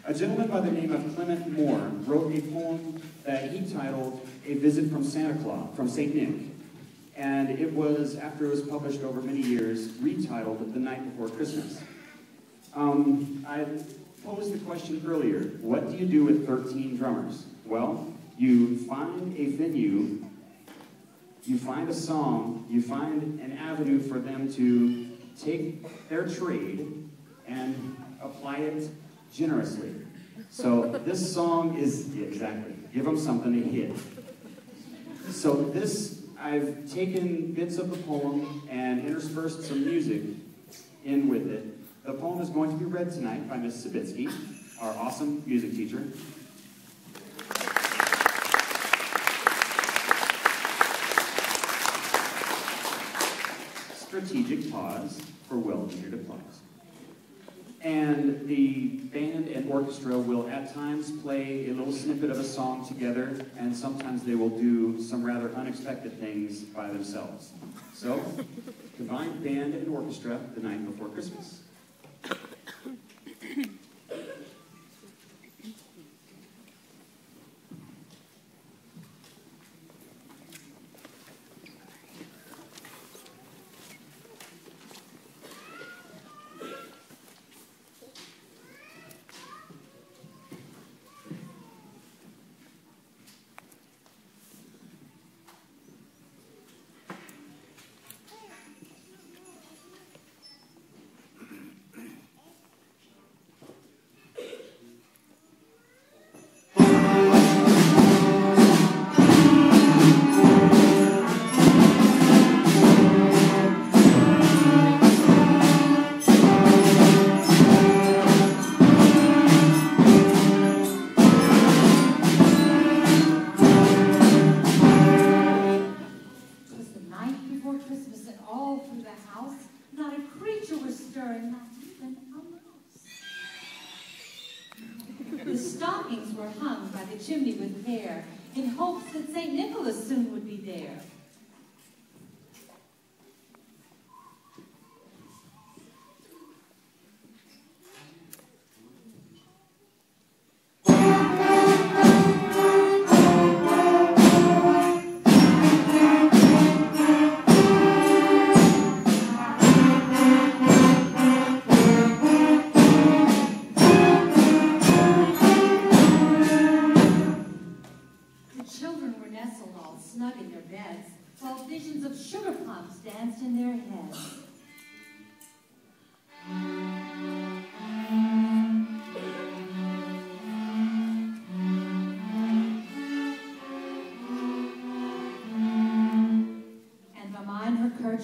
A gentleman by the name of Clement Moore wrote a poem that he titled A Visit from Santa Claus, from St. Nick. And it was, after it was published over many years, retitled The Night Before Christmas. I posed the question earlier, what do you do with 13 drummers? Well, you find a venue, you find a song, you find an avenue for them to take their trade and apply it generously. So this song is, yeah, exactly, give them something to hit. So this, I've taken bits of the poem and interspersed some music in with it. The poem is going to be read tonight by Miss Sabitsky, our awesome music teacher. Strategic pause for well-needed applause. And the band and orchestra will at times play a little snippet of a song together, and sometimes they will do some rather unexpected things by themselves. So, combined band and orchestra the night before Christmas.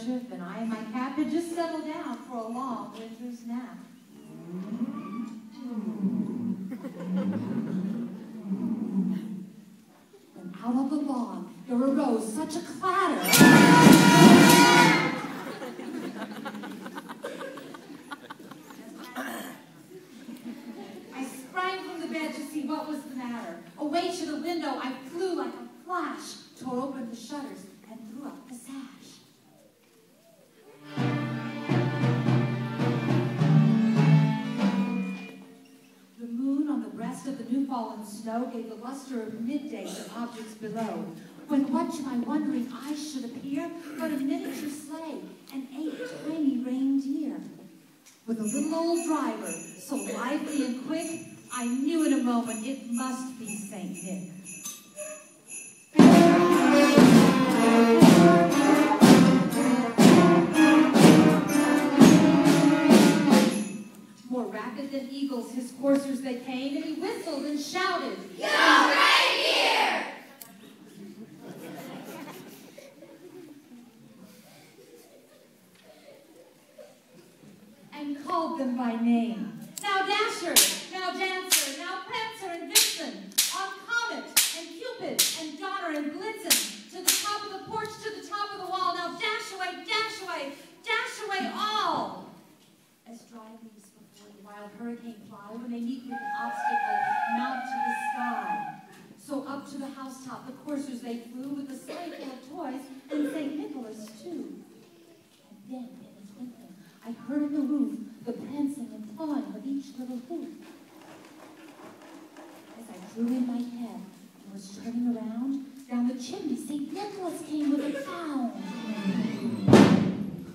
And I and my cap had just settled down for a long winter's nap. And out on the lawn, there arose such a clatter. I sprang from the bed to see what was the matter. Away to the window, I flew like a flash, tore open the shutters, and threw up the sash. The moon on the breast of the new-fallen snow gave the luster of midday to objects below, when what to my wondering eyes should appear but a miniature sleigh and 8 tiny reindeer. With a little old driver, so lively and quick, I knew in a moment it must be St. Nick. More rapid than eagles, his coursers they came, and he whistled and shouted, "Yo, reindeer!" And called them by name. Now Dasher, now Dancer, now Prancer and Vixen, on Comet and Cupid and Donner and Blitzen, to the top of the porch, to the top of the wall. Now dash away all! As dry leaves before the wild hurricane fly, when they meet with an obstacle, mount to the sky. So up to the housetop the coursers they flew, with a sleigh full of toys, and St. Nicholas too. And then, in a twinkling, I heard in the roof the prancing and clawing of each little hoof. drew in my head and was turning around, down the chimney St. Nicholas came with a bound.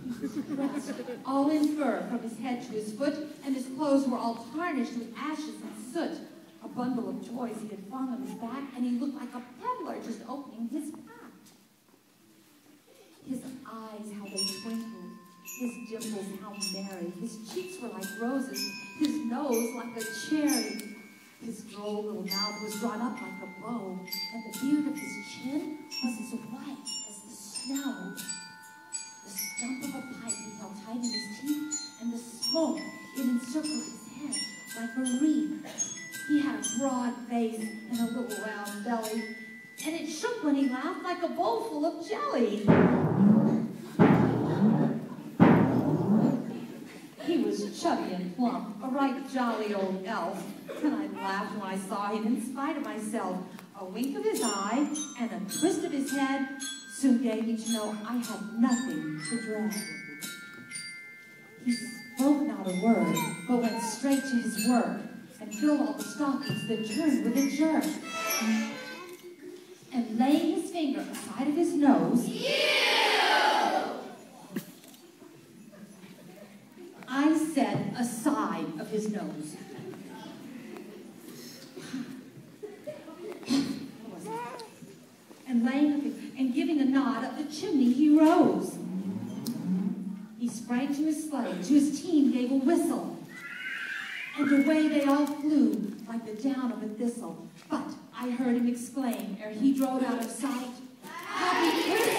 He was dressed all in fur from his head to his foot, and his clothes were all tarnished with ashes and soot. A bundle of toys he had flung on his back, and he looked like a peddler just opening his pack. His eyes, how they twinkled, his dimples, how merry, his cheeks were like roses, his nose like a cherry. His droll little mouth was drawn up like a bow, and the beard of his chin was as white as the snow. The stump of a pipe he held tight in his teeth, and the smoke, it encircled his head like a wreath. He had a broad face and a little round belly, and it shook when he laughed like a bowl full of jelly. He was chubby and plump, a right jolly old elf, and I laughed when I saw him in spite of myself. A wink of his eye and a twist of his head soon gave me to know I had nothing to dread. He spoke not a word, but went straight to his work, and filled all the stockings that turned with a jerk. And laying his finger aside of his nose, I said aside of his nose. And giving a nod up the chimney, he rose. He sprang to his sleigh, to his team gave a whistle, and away they all flew like the down of a thistle. But I heard him exclaim, ere he drove out of sight, "Happy Christmas!"